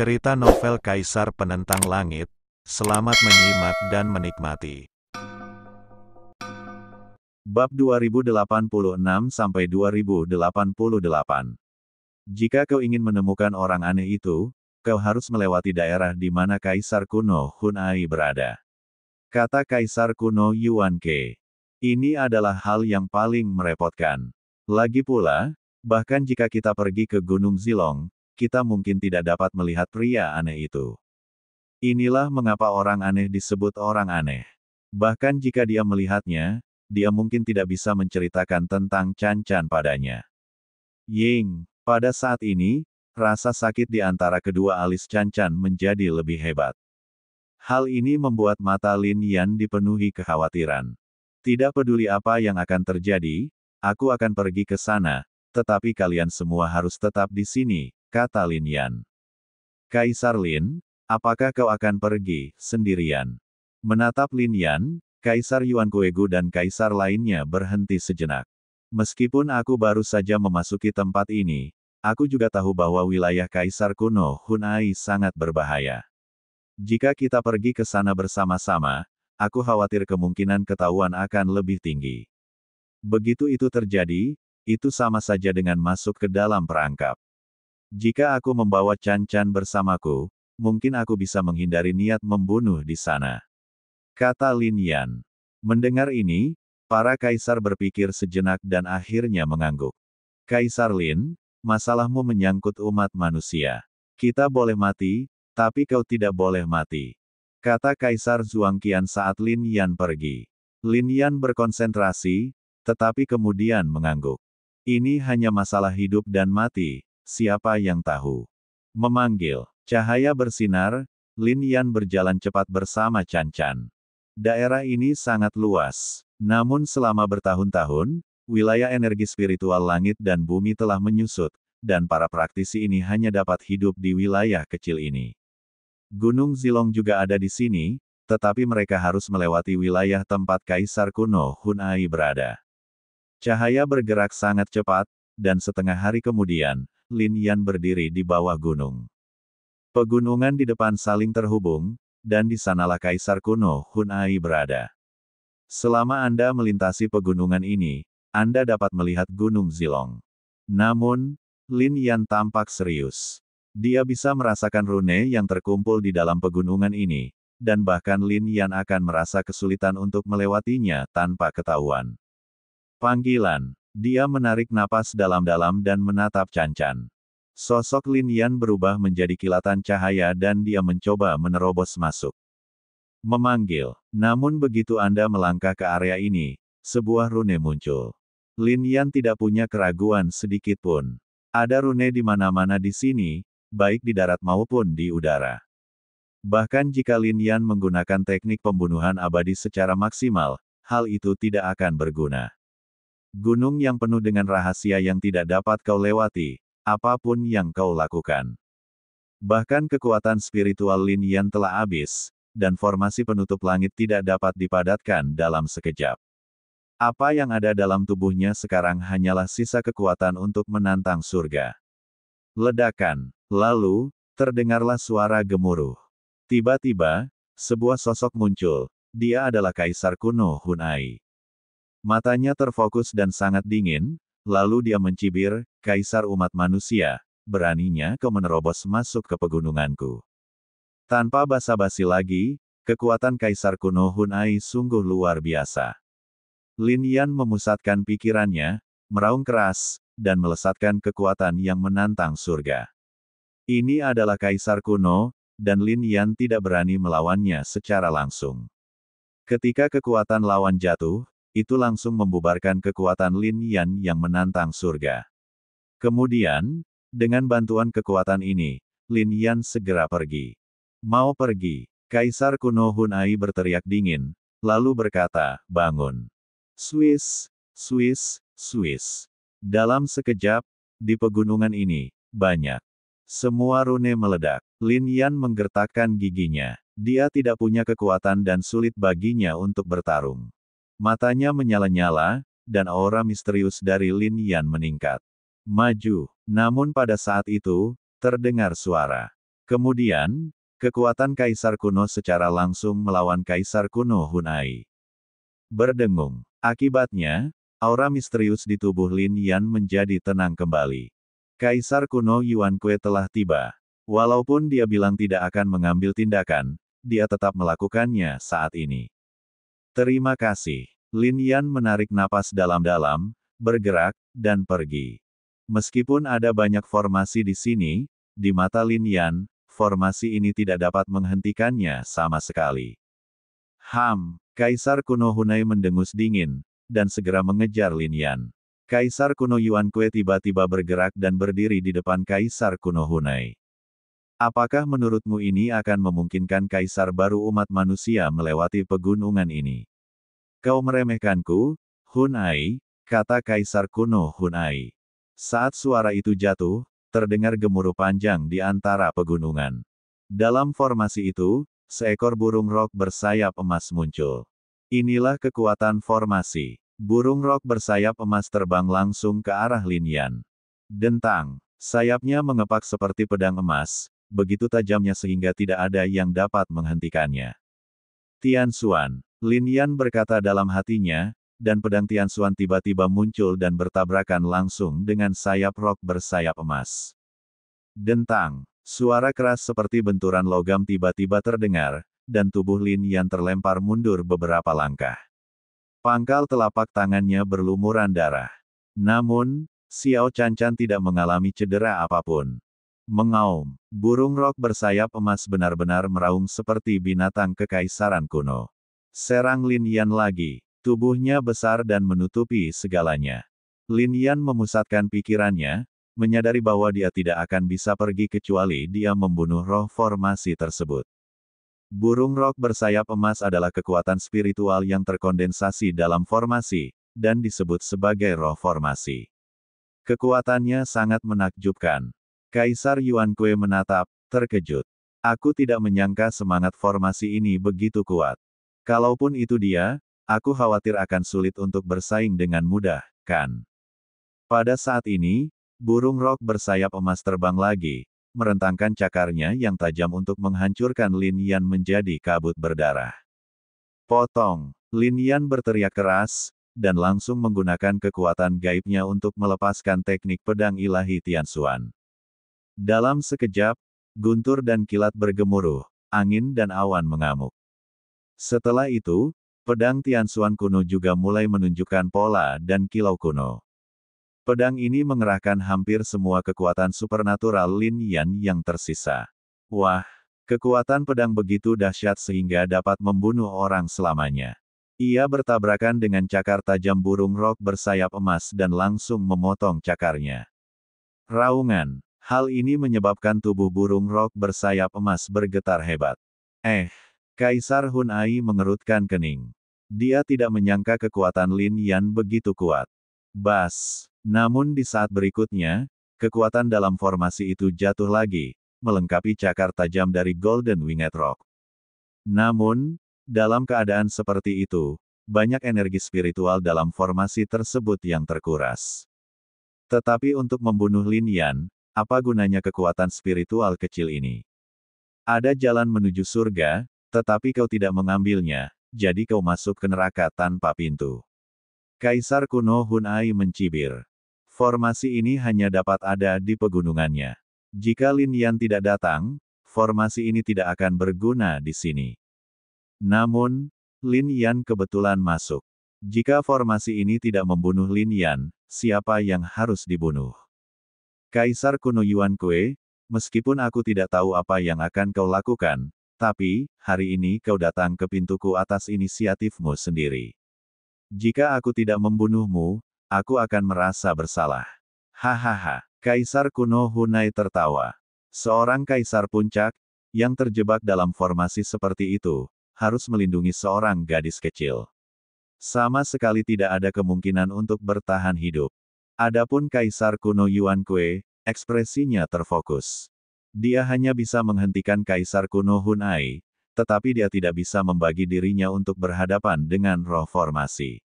Cerita novel Kaisar Penentang Langit. Selamat menyimak dan menikmati. Bab 2086-2088. Jika kau ingin menemukan orang aneh itu, kau harus melewati daerah di mana Kaisar kuno Hun Ai berada. Kata Kaisar kuno Yuan Ke. Ini adalah hal yang paling merepotkan. Lagi pula, bahkan jika kita pergi ke Gunung Zilong, kita mungkin tidak dapat melihat pria aneh itu. Inilah mengapa orang aneh disebut orang aneh. Bahkan jika dia melihatnya, dia mungkin tidak bisa menceritakan tentang Can-Can padanya. Ying, pada saat ini, rasa sakit di antara kedua alis Can-Can menjadi lebih hebat. Hal ini membuat mata Lin Yan dipenuhi kekhawatiran. Tidak peduli apa yang akan terjadi, aku akan pergi ke sana, tetapi kalian semua harus tetap di sini, kata Lin Yan. Kaisar Lin, apakah kau akan pergi sendirian? Menatap Lin Yan, Kaisar Yuan Kuegu dan kaisar lainnya berhenti sejenak. Meskipun aku baru saja memasuki tempat ini, aku juga tahu bahwa wilayah Kaisar kuno Hun Ai sangat berbahaya. Jika kita pergi ke sana bersama-sama, aku khawatir kemungkinan ketahuan akan lebih tinggi. Begitu itu terjadi, itu sama saja dengan masuk ke dalam perangkap. Jika aku membawa Can-Can bersamaku, mungkin aku bisa menghindari niat membunuh di sana. Kata Lin Yan. Mendengar ini, para kaisar berpikir sejenak dan akhirnya mengangguk. Kaisar Lin, masalahmu menyangkut umat manusia. Kita boleh mati, tapi kau tidak boleh mati. Kata Kaisar Zhuangqian saat Lin Yan pergi. Lin Yan berkonsentrasi, tetapi kemudian mengangguk. Ini hanya masalah hidup dan mati. Siapa yang tahu? Memanggil. Cahaya bersinar, Lin Yan berjalan cepat bersama Can-Can. Daerah ini sangat luas. Namun selama bertahun-tahun, wilayah energi spiritual langit dan bumi telah menyusut, dan para praktisi ini hanya dapat hidup di wilayah kecil ini. Gunung Zilong juga ada di sini, tetapi mereka harus melewati wilayah tempat Kaisar kuno Hun Ai berada. Cahaya bergerak sangat cepat, dan setengah hari kemudian, Lin Yan berdiri di bawah gunung. Pegunungan di depan saling terhubung, dan di sanalah Kaisar kuno Hun Ai berada. Selama Anda melintasi pegunungan ini, Anda dapat melihat Gunung Zilong. Namun, Lin Yan tampak serius. Dia bisa merasakan rune yang terkumpul di dalam pegunungan ini, dan bahkan Lin Yan akan merasa kesulitan untuk melewatinya tanpa ketahuan. Panggilan. Dia menarik napas dalam-dalam dan menatap Can-Can. Sosok Lin Yan berubah menjadi kilatan cahaya dan dia mencoba menerobos masuk. Memanggil. Namun begitu Anda melangkah ke area ini, sebuah rune muncul. Lin Yan tidak punya keraguan sedikit pun. Ada rune di mana-mana di sini, baik di darat maupun di udara. Bahkan jika Lin Yan menggunakan teknik pembunuhan abadi secara maksimal, hal itu tidak akan berguna. Gunung yang penuh dengan rahasia yang tidak dapat kau lewati, apapun yang kau lakukan. Bahkan kekuatan spiritual Lin Yan telah habis, dan formasi penutup langit tidak dapat dipadatkan dalam sekejap. Apa yang ada dalam tubuhnya sekarang hanyalah sisa kekuatan untuk menantang surga. Ledakan. Lalu, terdengarlah suara gemuruh. Tiba-tiba, sebuah sosok muncul. Dia adalah Kaisar kuno Hun Ai. Matanya terfokus dan sangat dingin, lalu dia mencibir, Kaisar umat manusia, beraninya kau menerobos masuk ke pegununganku. Tanpa basa-basi lagi, kekuatan Kaisar kuno Hun Ai sungguh luar biasa. Lin Yan memusatkan pikirannya, meraung keras, dan melesatkan kekuatan yang menantang surga. Ini adalah Kaisar kuno, dan Lin Yan tidak berani melawannya secara langsung. Ketika kekuatan lawan jatuh, itu langsung membubarkan kekuatan Lin Yan yang menantang surga. Kemudian, dengan bantuan kekuatan ini, Lin Yan segera pergi. Mau pergi. Kaisar kuno Hun Ai berteriak dingin, lalu berkata, bangun. Swiss, Swiss, Swiss. Dalam sekejap, di pegunungan ini, banyak. Semua rune meledak. Lin Yan menggertakkan giginya. Dia tidak punya kekuatan dan sulit baginya untuk bertarung. Matanya menyala-nyala, dan aura misterius dari Lin Yan meningkat. Maju. Namun pada saat itu, terdengar suara. Kemudian, kekuatan Kaisar Kuno secara langsung melawan Kaisar Kuno Hunai. Berdengung. Akibatnya, aura misterius di tubuh Lin Yan menjadi tenang kembali. Kaisar Kuno Yuan Kue telah tiba. Walaupun dia bilang tidak akan mengambil tindakan, dia tetap melakukannya saat ini. Terima kasih. Lin Yan menarik napas dalam-dalam, bergerak, dan pergi. Meskipun ada banyak formasi di sini, di mata Lin Yan, formasi ini tidak dapat menghentikannya sama sekali. Kaisar Kuno Hunai mendengus dingin, dan segera mengejar Lin Yan. Kaisar Kuno Yuan Kue tiba-tiba bergerak dan berdiri di depan Kaisar Kuno Hunai. Apakah menurutmu ini akan memungkinkan Kaisar baru umat manusia melewati pegunungan ini? Kau meremehkanku, Hunai, kata Kaisar Kuno Hunai. Saat suara itu jatuh, terdengar gemuruh panjang di antara pegunungan. Dalam formasi itu, seekor burung rok bersayap emas muncul. Inilah kekuatan formasi. Burung rok bersayap emas terbang langsung ke arah Lin Yan. Dentang. Sayapnya mengepak seperti pedang emas, begitu tajamnya sehingga tidak ada yang dapat menghentikannya. Tianxuan. Lin Yan berkata dalam hatinya, dan pedang Tianxuan tiba-tiba muncul dan bertabrakan langsung dengan sayap rok bersayap emas. Dentang. Suara keras seperti benturan logam tiba-tiba terdengar, dan tubuh Lin Yan terlempar mundur beberapa langkah. Pangkal telapak tangannya berlumuran darah. Namun, Xiao Cancan tidak mengalami cedera apapun. Mengaum, burung rok bersayap emas benar-benar meraung seperti binatang kekaisaran kuno. Serang Lin Yan lagi. Tubuhnya besar dan menutupi segalanya. Lin Yan memusatkan pikirannya, menyadari bahwa dia tidak akan bisa pergi kecuali dia membunuh roh formasi tersebut. Burung rok bersayap emas adalah kekuatan spiritual yang terkondensasi dalam formasi, dan disebut sebagai roh formasi. Kekuatannya sangat menakjubkan. Kaisar Yuan Kue menatap, terkejut. Aku tidak menyangka semangat formasi ini begitu kuat. Kalaupun itu dia, aku khawatir akan sulit untuk bersaing dengan mudah, kan? Pada saat ini, burung rok bersayap emas terbang lagi, merentangkan cakarnya yang tajam untuk menghancurkan Lin Yan menjadi kabut berdarah. Potong! Lin Yan berteriak keras, dan langsung menggunakan kekuatan gaibnya untuk melepaskan teknik pedang ilahi Tianxuan. Dalam sekejap, guntur dan kilat bergemuruh, angin dan awan mengamuk. Setelah itu, pedang Tianxuan kuno juga mulai menunjukkan pola dan kilau kuno. Pedang ini mengerahkan hampir semua kekuatan supernatural Lin Yan yang tersisa. Wah, kekuatan pedang begitu dahsyat sehingga dapat membunuh orang selamanya. Ia bertabrakan dengan cakar tajam burung rok bersayap emas dan langsung memotong cakarnya. Raungan. Hal ini menyebabkan tubuh burung rok bersayap emas bergetar hebat. Kaisar Hunai mengerutkan kening. Dia tidak menyangka kekuatan Lin Yan begitu kuat. Bas. Namun di saat berikutnya, kekuatan dalam formasi itu jatuh lagi, melengkapi cakar tajam dari Golden Winged Rock. Namun, dalam keadaan seperti itu, banyak energi spiritual dalam formasi tersebut yang terkuras. Tetapi untuk membunuh Lin Yan, apa gunanya kekuatan spiritual kecil ini? Ada jalan menuju surga, tetapi kau tidak mengambilnya, jadi kau masuk ke neraka tanpa pintu. Kaisar kuno Hunai mencibir. Formasi ini hanya dapat ada di pegunungannya. Jika Lin Yan tidak datang, formasi ini tidak akan berguna di sini. Namun, Lin Yan kebetulan masuk. Jika formasi ini tidak membunuh Lin Yan, siapa yang harus dibunuh? Kaisar kuno Yuan Kue, meskipun aku tidak tahu apa yang akan kau lakukan, tapi, hari ini kau datang ke pintuku atas inisiatifmu sendiri. Jika aku tidak membunuhmu, aku akan merasa bersalah. Hahaha. Kaisar kuno Hunai tertawa. Seorang kaisar puncak, yang terjebak dalam formasi seperti itu, harus melindungi seorang gadis kecil. Sama sekali tidak ada kemungkinan untuk bertahan hidup. Adapun kaisar kuno Yuan Kue, ekspresinya terfokus. Dia hanya bisa menghentikan kaisar kuno Hunai, tetapi dia tidak bisa membagi dirinya untuk berhadapan dengan roh formasi.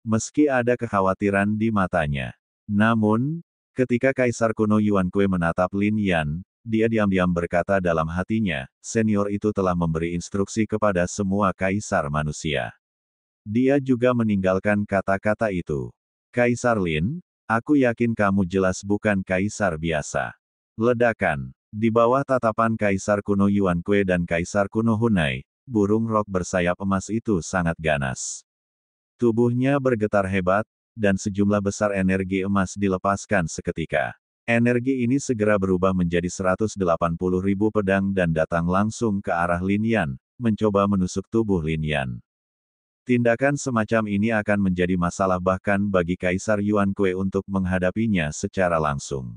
Meski ada kekhawatiran di matanya. Namun, ketika Kaisar kuno Yuan Kue menatap Lin Yan, dia diam-diam berkata dalam hatinya, senior itu telah memberi instruksi kepada semua kaisar manusia. Dia juga meninggalkan kata-kata itu. Kaisar Lin, aku yakin kamu jelas bukan kaisar biasa. Ledakan. Di bawah tatapan kaisar kuno Yuan Kue dan kaisar kuno Hunai, burung rok bersayap emas itu sangat ganas. Tubuhnya bergetar hebat, dan sejumlah besar energi emas dilepaskan seketika. Energi ini segera berubah menjadi 180.000 pedang dan datang langsung ke arah Lin Yan, mencoba menusuk tubuh Lin Yan. Tindakan semacam ini akan menjadi masalah bahkan bagi Kaisar Yuan Kue untuk menghadapinya secara langsung.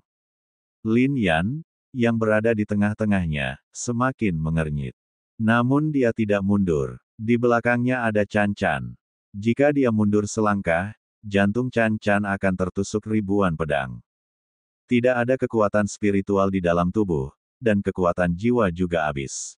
Lin Yan, yang berada di tengah-tengahnya, semakin mengernyit. Namun dia tidak mundur. Di belakangnya ada Chan Chan. Jika dia mundur selangkah, jantung Chan Chan akan tertusuk ribuan pedang. Tidak ada kekuatan spiritual di dalam tubuh, dan kekuatan jiwa juga habis.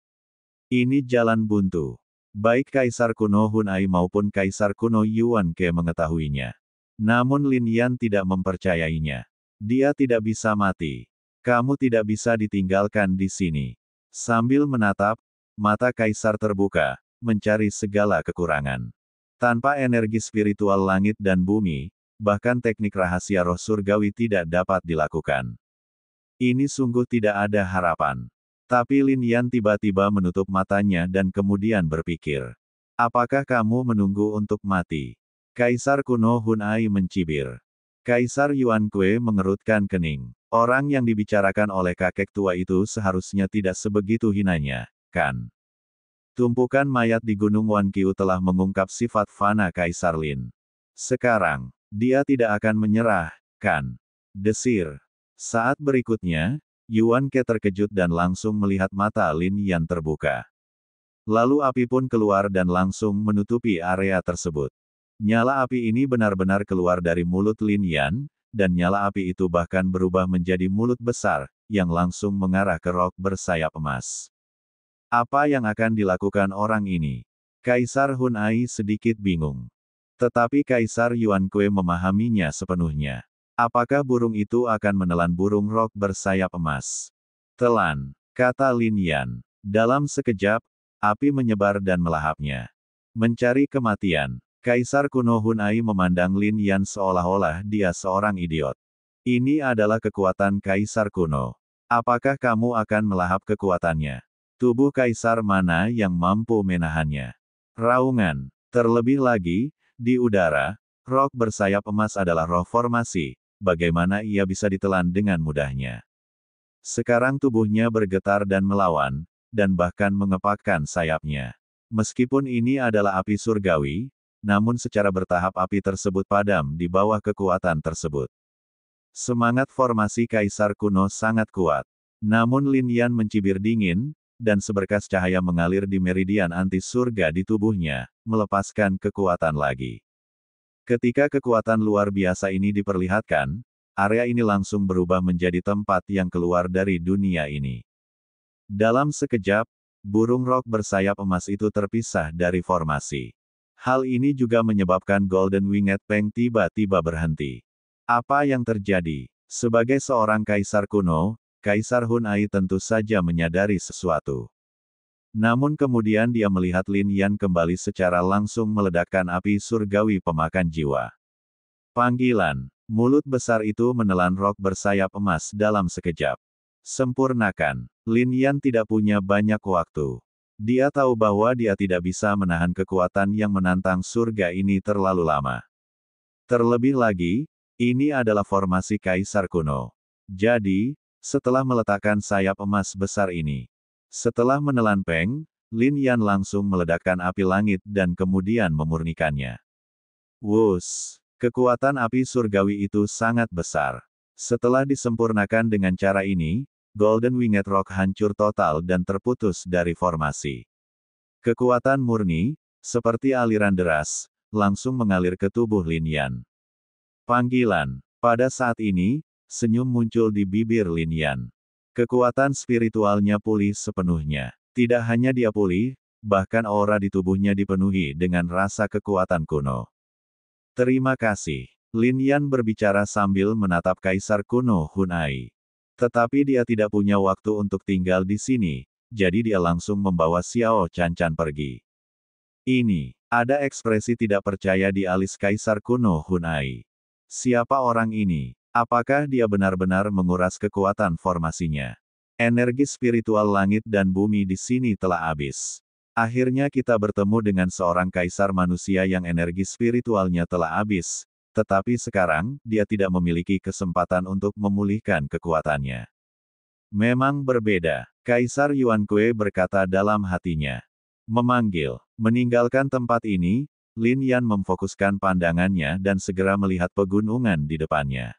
Ini jalan buntu. Baik Kaisar kuno Hunai maupun Kaisar kuno Yuan Ke mengetahuinya. Namun Lin Yan tidak mempercayainya. Dia tidak bisa mati. Kamu tidak bisa ditinggalkan di sini. Sambil menatap, mata Kaisar terbuka, mencari segala kekurangan. Tanpa energi spiritual langit dan bumi, bahkan teknik rahasia roh surgawi tidak dapat dilakukan. Ini sungguh tidak ada harapan. Tapi Lin Yan tiba-tiba menutup matanya dan kemudian berpikir. Apakah kamu menunggu untuk mati? Kaisar kuno Hunai mencibir. Kaisar Yuan Kue mengerutkan kening. Orang yang dibicarakan oleh kakek tua itu seharusnya tidak sebegitu hinanya, kan? Tumpukan mayat di Gunung Wanqiu telah mengungkap sifat fana Kaisar Lin. Sekarang, dia tidak akan menyerah, kan? Desir. Saat berikutnya, Yuan Ke terkejut dan langsung melihat mata Lin Yan terbuka. Lalu api pun keluar dan langsung menutupi area tersebut. Nyala api ini benar-benar keluar dari mulut Lin Yan, dan nyala api itu bahkan berubah menjadi mulut besar, yang langsung mengarah ke rok bersayap emas. Apa yang akan dilakukan orang ini? Kaisar Hunai sedikit bingung. Tetapi Kaisar Yuan Kue memahaminya sepenuhnya. Apakah burung itu akan menelan burung rok bersayap emas? Telan, kata Lin Yan. Dalam sekejap, api menyebar dan melahapnya. Mencari kematian, Kaisar kuno Hunai memandang Lin Yan seolah-olah dia seorang idiot. Ini adalah kekuatan Kaisar kuno. Apakah kamu akan melahap kekuatannya? Tubuh Kaisar mana yang mampu menahannya? Raungan. Terlebih lagi, di udara, rok bersayap emas adalah roh formasi, bagaimana ia bisa ditelan dengan mudahnya. Sekarang tubuhnya bergetar dan melawan, dan bahkan mengepakkan sayapnya. Meskipun ini adalah api surgawi, namun secara bertahap api tersebut padam di bawah kekuatan tersebut. Semangat formasi Kaisar kuno sangat kuat. Namun Lin Yan mencibir dingin, dan seberkas cahaya mengalir di meridian anti surga di tubuhnya, melepaskan kekuatan lagi. Ketika kekuatan luar biasa ini diperlihatkan, area ini langsung berubah menjadi tempat yang keluar dari dunia ini. Dalam sekejap, burung rok bersayap emas itu terpisah dari formasi. Hal ini juga menyebabkan Golden Winged Peng tiba-tiba berhenti. Apa yang terjadi? Sebagai seorang kaisar kuno, Kaisar Hunai tentu saja menyadari sesuatu. Namun kemudian dia melihat Lin Yan kembali secara langsung meledakkan api surgawi pemakan jiwa. Panggilan. Mulut besar itu menelan rok bersayap emas dalam sekejap. Sempurnakan. Lin Yan tidak punya banyak waktu. Dia tahu bahwa dia tidak bisa menahan kekuatan yang menantang surga ini terlalu lama. Terlebih lagi, ini adalah formasi Kaisar kuno. Jadi, setelah meletakkan sayap emas besar ini, setelah menelan Peng, Lin Yan langsung meledakkan api langit dan kemudian memurnikannya. Wus! Kekuatan api surgawi itu sangat besar. Setelah disempurnakan dengan cara ini, Golden Winged Rock hancur total dan terputus dari formasi. Kekuatan murni, seperti aliran deras, langsung mengalir ke tubuh Lin Yan. Panggilan. Pada saat ini, senyum muncul di bibir Lin Yan. Kekuatan spiritualnya pulih sepenuhnya. Tidak hanya dia pulih, bahkan aura di tubuhnya dipenuhi dengan rasa kekuatan kuno. Terima kasih. Lin Yan berbicara sambil menatap Kaisar kuno Hunai. Tetapi dia tidak punya waktu untuk tinggal di sini, jadi dia langsung membawa Xiao Canchan pergi. Ini, ada ekspresi tidak percaya di alis Kaisar kuno Hunai. Siapa orang ini? Apakah dia benar-benar menguras kekuatan formasinya? Energi spiritual langit dan bumi di sini telah habis. Akhirnya kita bertemu dengan seorang kaisar manusia yang energi spiritualnya telah habis, tetapi sekarang, dia tidak memiliki kesempatan untuk memulihkan kekuatannya. Memang berbeda, Kaisar Yuan Kue berkata dalam hatinya. Meninggalkan tempat ini, Lin Yan memfokuskan pandangannya dan segera melihat pegunungan di depannya.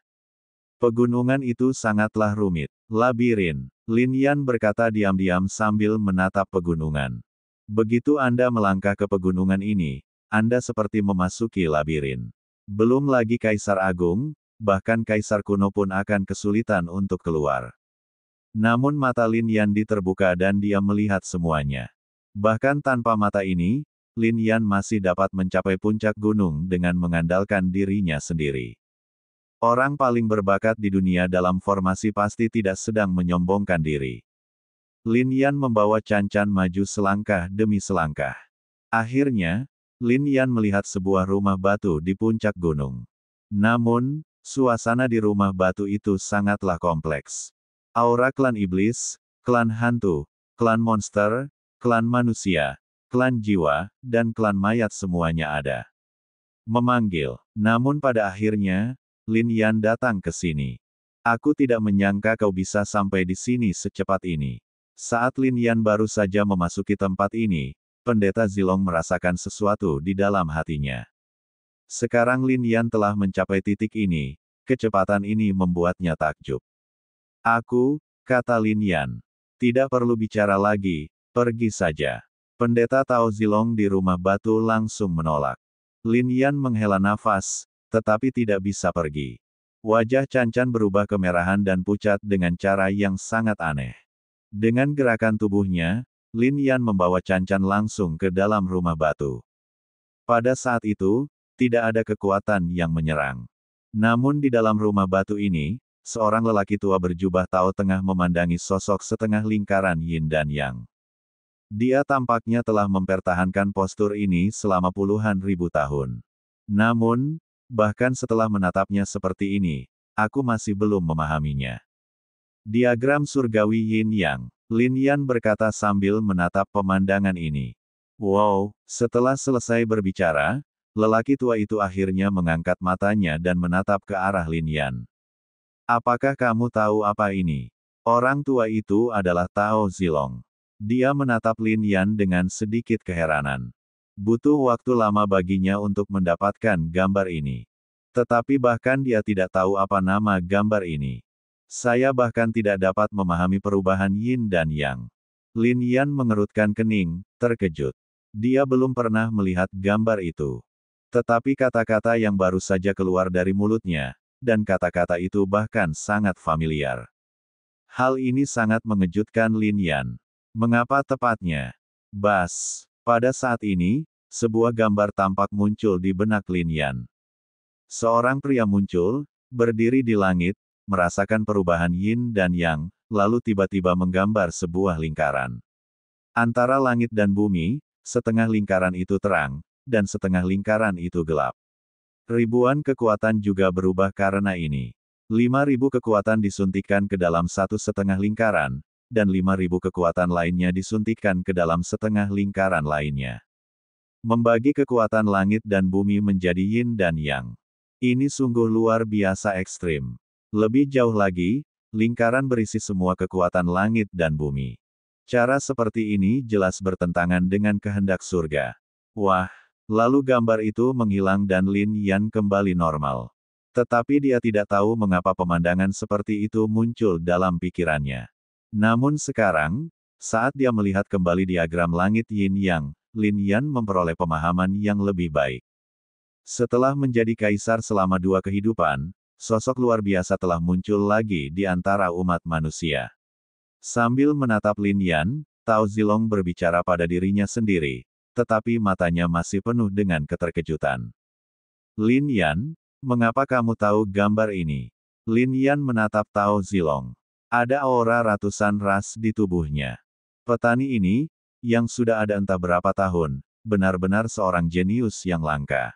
Pegunungan itu sangatlah rumit. Labirin. Lin Yan berkata diam-diam sambil menatap pegunungan. Begitu Anda melangkah ke pegunungan ini, Anda seperti memasuki labirin. Belum lagi Kaisar Agung, bahkan Kaisar kuno pun akan kesulitan untuk keluar. Namun mata Lin Yan terbuka dan dia melihat semuanya. Bahkan tanpa mata ini, Lin Yan masih dapat mencapai puncak gunung dengan mengandalkan dirinya sendiri. Orang paling berbakat di dunia dalam formasi pasti tidak sedang menyombongkan diri. Lin Yan membawa Canchan maju selangkah demi selangkah. Akhirnya, Lin Yan melihat sebuah rumah batu di puncak gunung. Namun, suasana di rumah batu itu sangatlah kompleks. Aura klan iblis, klan hantu, klan monster, klan manusia, klan jiwa, dan klan mayat semuanya ada. Namun pada akhirnya, Lin Yan datang ke sini. Aku tidak menyangka kau bisa sampai di sini secepat ini. Saat Lin Yan baru saja memasuki tempat ini, Pendeta Zilong merasakan sesuatu di dalam hatinya. Sekarang Lin Yan telah mencapai titik ini, kecepatan ini membuatnya takjub. Kata Lin Yan. Tidak perlu bicara lagi, pergi saja. Pendeta Tao Zilong di rumah batu langsung menolak. Lin Yan menghela nafas, tetapi tidak bisa pergi. Wajah Canchan berubah kemerahan dan pucat dengan cara yang sangat aneh. Dengan gerakan tubuhnya, Lin Yan membawa Canchan langsung ke dalam rumah batu. Pada saat itu, tidak ada kekuatan yang menyerang. Namun di dalam rumah batu ini, seorang lelaki tua berjubah Tao tengah memandangi sosok setengah lingkaran Yin dan Yang. Dia tampaknya telah mempertahankan postur ini selama puluhan ribu tahun. Namun, bahkan setelah menatapnya seperti ini, aku masih belum memahaminya. Diagram surgawi Yin Yang. Lin Yan berkata sambil menatap pemandangan ini. Wow, setelah selesai berbicara, lelaki tua itu akhirnya mengangkat matanya dan menatap ke arah Lin Yan. Apakah kamu tahu apa ini? Orang tua itu adalah Tao Zilong. Dia menatap Lin Yan dengan sedikit keheranan. Butuh waktu lama baginya untuk mendapatkan gambar ini. Tetapi bahkan dia tidak tahu apa nama gambar ini. Saya bahkan tidak dapat memahami perubahan Yin dan Yang. Lin Yan mengerutkan kening, terkejut. Dia belum pernah melihat gambar itu. Tetapi kata-kata yang baru saja keluar dari mulutnya, dan kata-kata itu bahkan sangat familiar. Hal ini sangat mengejutkan Lin Yan. Mengapa tepatnya? Bas. Pada saat ini, sebuah gambar tampak muncul di benak Lin Yan. Seorang pria muncul, berdiri di langit, merasakan perubahan Yin dan Yang, lalu tiba-tiba menggambar sebuah lingkaran. Antara langit dan bumi, setengah lingkaran itu terang, dan setengah lingkaran itu gelap. Ribuan kekuatan juga berubah karena ini. 5.000 kekuatan disuntikkan ke dalam satu setengah lingkaran, dan 5.000 kekuatan lainnya disuntikkan ke dalam setengah lingkaran lainnya. Membagi kekuatan langit dan bumi menjadi Yin dan Yang. Ini sungguh luar biasa ekstrim. Lebih jauh lagi, lingkaran berisi semua kekuatan langit dan bumi. Cara seperti ini jelas bertentangan dengan kehendak surga. Wah, lalu gambar itu menghilang dan Lin Yan kembali normal. Tetapi dia tidak tahu mengapa pemandangan seperti itu muncul dalam pikirannya. Namun sekarang, saat dia melihat kembali diagram langit Yin Yang, Lin Yan memperoleh pemahaman yang lebih baik. Setelah menjadi kaisar selama 2 kehidupan, sosok luar biasa telah muncul lagi di antara umat manusia. Sambil menatap Lin Yan, Tao Zilong berbicara pada dirinya sendiri, tetapi matanya masih penuh dengan keterkejutan. Lin Yan, mengapa kamu tahu gambar ini? Lin Yan menatap Tao Zilong. Ada aura ratusan ras di tubuhnya. Petani ini, yang sudah ada entah berapa tahun, benar-benar seorang jenius yang langka.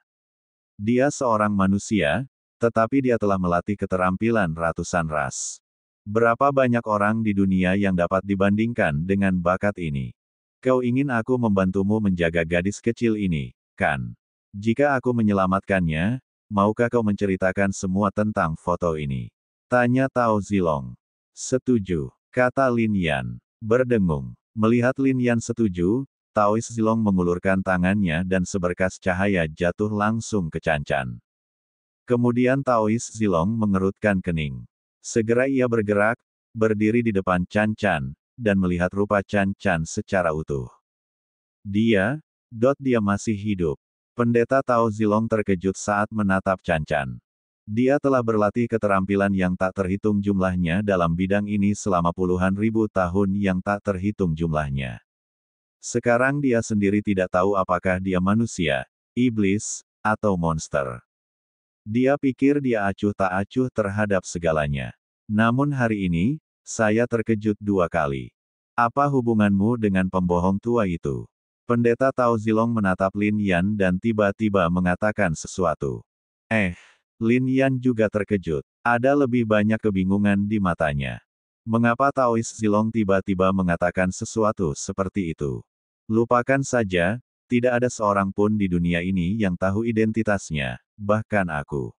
Dia seorang manusia, tetapi dia telah melatih keterampilan ratusan ras. Berapa banyak orang di dunia yang dapat dibandingkan dengan bakat ini? Kau ingin aku membantumu menjaga gadis kecil ini, kan? Jika aku menyelamatkannya, maukah kau menceritakan semua tentang foto ini? Tanya Tao Zilong. Setuju, kata Lin Yan. Berdengung. Melihat Lin Yan setuju, Taois Zilong mengulurkan tangannya dan seberkas cahaya jatuh langsung ke Chan Chan. Kemudian Taois Zilong mengerutkan kening. Segera ia bergerak, berdiri di depan Chan Chan, dan melihat rupa Chan Chan secara utuh. Dia masih hidup. Pendeta Tao Zilong terkejut saat menatap Chan Chan. Dia telah berlatih keterampilan yang tak terhitung jumlahnya dalam bidang ini selama puluhan ribu tahun yang tak terhitung jumlahnya. Sekarang dia sendiri tidak tahu apakah dia manusia, iblis, atau monster. Dia pikir dia acuh tak acuh terhadap segalanya. Namun hari ini, saya terkejut 2 kali. Apa hubunganmu dengan pembohong tua itu? Pendeta Tao Zilong menatap Lin Yan dan tiba-tiba mengatakan sesuatu. Lin Yan juga terkejut. Ada lebih banyak kebingungan di matanya. Mengapa Taois Zilong tiba-tiba mengatakan sesuatu seperti itu? Lupakan saja, tidak ada seorang pun di dunia ini yang tahu identitasnya, bahkan aku.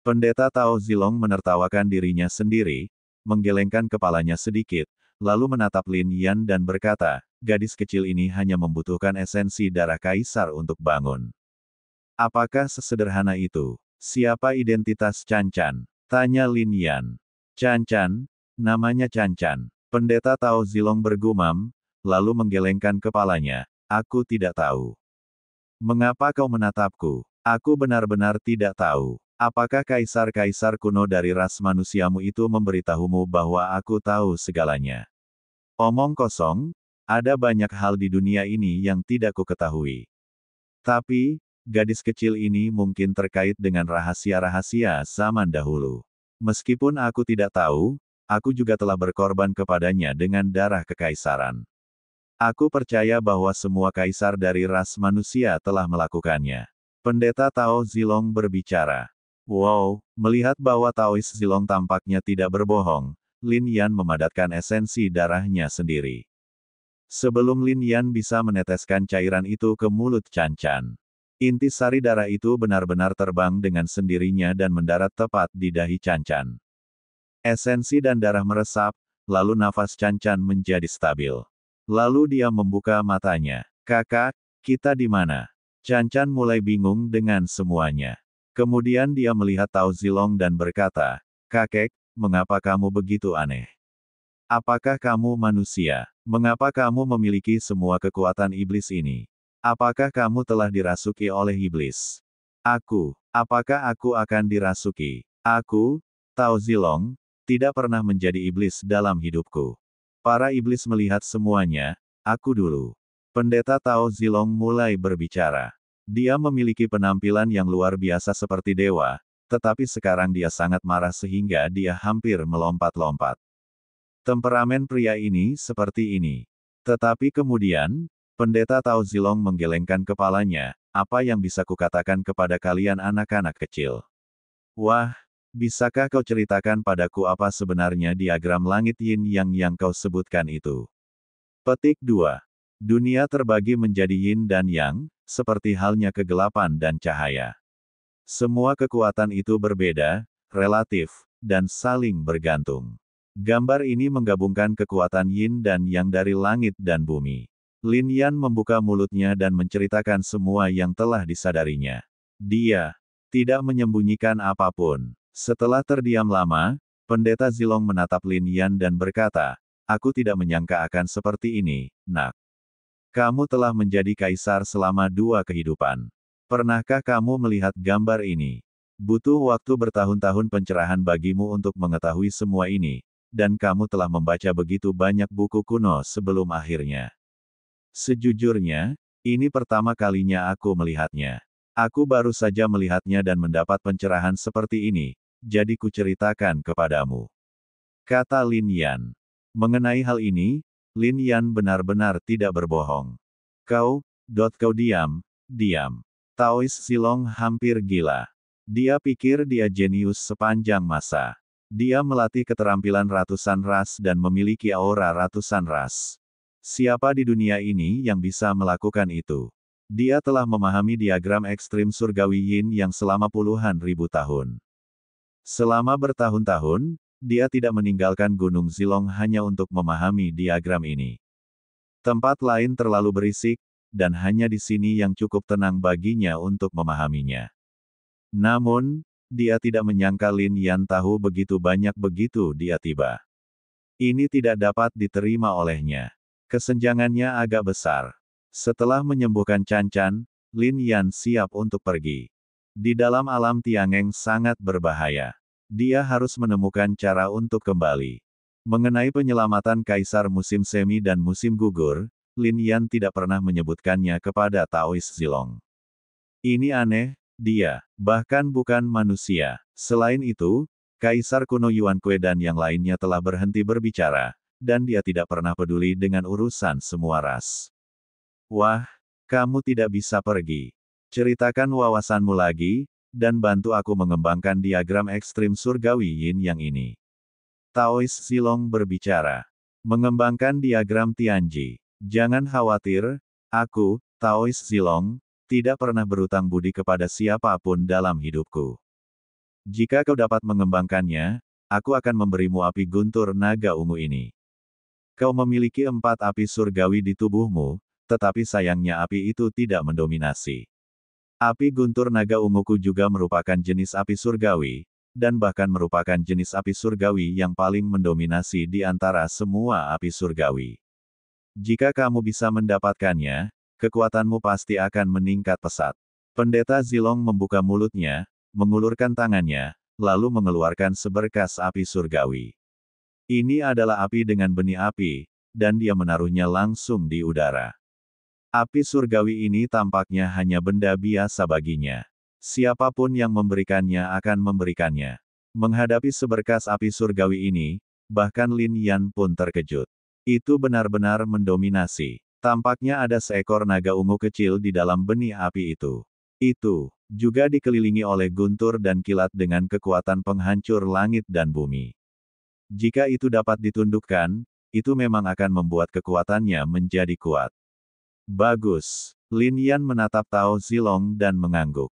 Pendeta Tao Zilong menertawakan dirinya sendiri, menggelengkan kepalanya sedikit, lalu menatap Lin Yan dan berkata, gadis kecil ini hanya membutuhkan esensi darah kaisar untuk bangun. Apakah sesederhana itu? Siapa identitas Chan Chan? Tanya Lin Yan. Chan Chan, namanya Chan Chan. Pendeta Tao Zilong bergumam, lalu menggelengkan kepalanya. Aku tidak tahu. Mengapa kau menatapku? Aku benar-benar tidak tahu. Apakah kaisar-kaisar kuno dari ras manusiamu itu memberitahumu bahwa aku tahu segalanya? Omong kosong, ada banyak hal di dunia ini yang tidak kuketahui. Tapi, gadis kecil ini mungkin terkait dengan rahasia-rahasia zaman dahulu. Meskipun aku tidak tahu, aku juga telah berkorban kepadanya dengan darah kekaisaran. Aku percaya bahwa semua kaisar dari ras manusia telah melakukannya. Pendeta Tao Zilong berbicara. Wow, melihat bahwa Taois Zilong tampaknya tidak berbohong, Lin Yan memadatkan esensi darahnya sendiri. Sebelum Lin Yan bisa meneteskan cairan itu ke mulut Chan Chan, intisari darah itu benar-benar terbang dengan sendirinya dan mendarat tepat di dahi Chan Chan. Esensi dan darah meresap, lalu nafas Chan Chan menjadi stabil. Lalu dia membuka matanya. Kakak, kita di mana? Chan Chan mulai bingung dengan semuanya. Kemudian dia melihat Tao Zilong dan berkata, kakek, mengapa kamu begitu aneh? Apakah kamu manusia? Mengapa kamu memiliki semua kekuatan iblis ini? Apakah kamu telah dirasuki oleh iblis? Apakah aku akan dirasuki? Aku, Tao Zilong, tidak pernah menjadi iblis dalam hidupku. Para iblis melihat semuanya, aku dulu. Pendeta Tao Zilong mulai berbicara. Dia memiliki penampilan yang luar biasa seperti dewa, tetapi sekarang dia sangat marah sehingga dia hampir melompat-lompat. Temperamen pria ini seperti ini. Tetapi kemudian, Pendeta Tao Zilong menggelengkan kepalanya, apa yang bisa kukatakan kepada kalian anak-anak kecil? Wah, bisakah kau ceritakan padaku apa sebenarnya diagram langit yin yang kau sebutkan itu? Petik 2. Dunia terbagi menjadi yin dan yang, seperti halnya kegelapan dan cahaya. Semua kekuatan itu berbeda, relatif, dan saling bergantung. Gambar ini menggabungkan kekuatan yin dan yang dari langit dan bumi. Lin Yan membuka mulutnya dan menceritakan semua yang telah disadarinya. Dia tidak menyembunyikan apapun. Setelah terdiam lama, Pendeta Zilong menatap Lin Yan dan berkata, aku tidak menyangka akan seperti ini, nak. Kamu telah menjadi kaisar selama 2 kehidupan. Pernahkah kamu melihat gambar ini? Butuh waktu bertahun-tahun pencerahan bagimu untuk mengetahui semua ini, dan kamu telah membaca begitu banyak buku kuno sebelum akhirnya. Sejujurnya, ini pertama kalinya aku melihatnya. Aku baru saja melihatnya dan mendapat pencerahan seperti ini, jadi kuceritakan kepadamu. kata Lin Yan. Mengenai hal ini, Lin Yan benar-benar tidak berbohong. Kau diam, diam. Taois Zilong hampir gila. Dia pikir dia jenius sepanjang masa. Dia melatih keterampilan ratusan ras dan memiliki aura ratusan ras. Siapa di dunia ini yang bisa melakukan itu? Dia telah memahami diagram ekstrim surgawi Yin yang selama puluhan ribu tahun. Selama bertahun-tahun, dia tidak meninggalkan Gunung Zilong hanya untuk memahami diagram ini. Tempat lain terlalu berisik, dan hanya di sini yang cukup tenang baginya untuk memahaminya. Namun, dia tidak menyangka Lin Yan tahu begitu banyak begitu dia tiba. Ini tidak dapat diterima olehnya. Kesenjangannya agak besar. Setelah menyembuhkan Chan Chan, Lin Yan siap untuk pergi. Di dalam alam Tiangeng sangat berbahaya. Dia harus menemukan cara untuk kembali. Mengenai penyelamatan Kaisar musim semi dan musim gugur, Lin Yan tidak pernah menyebutkannya kepada Taois Zilong. Ini aneh, dia, bahkan bukan manusia. Selain itu, Kaisar kuno Yuan Kue dan yang lainnya telah berhenti berbicara, dan dia tidak pernah peduli dengan urusan semua ras. Wah, kamu tidak bisa pergi. Ceritakan wawasanmu lagi, dan bantu aku mengembangkan diagram ekstrim surgawi Yin yang ini. Taois Zilong berbicara. Mengembangkan diagram Tianji. Jangan khawatir, aku, Taois Zilong, tidak pernah berutang budi kepada siapapun dalam hidupku. Jika kau dapat mengembangkannya, aku akan memberimu api guntur naga ungu ini. Kau memiliki 4 api surgawi di tubuhmu, tetapi sayangnya api itu tidak mendominasi. Api guntur naga unguku juga merupakan jenis api surgawi, dan bahkan merupakan jenis api surgawi yang paling mendominasi di antara semua api surgawi. Jika kamu bisa mendapatkannya, kekuatanmu pasti akan meningkat pesat. Pendeta Zilong membuka mulutnya, mengulurkan tangannya, lalu mengeluarkan seberkas api surgawi. Ini adalah api dengan benih api, dan dia menaruhnya langsung di udara. Api surgawi ini tampaknya hanya benda biasa baginya. Siapapun yang memberikannya akan memberikannya. Menghadapi seberkas api surgawi ini, bahkan Lin Yan pun terkejut. Itu benar-benar mendominasi. Tampaknya ada seekor naga ungu kecil di dalam benih api itu. Itu juga dikelilingi oleh guntur dan kilat dengan kekuatan penghancur langit dan bumi. Jika itu dapat ditundukkan, itu memang akan membuat kekuatannya menjadi kuat. Bagus. Lin Yan menatap Tao Zilong dan mengangguk.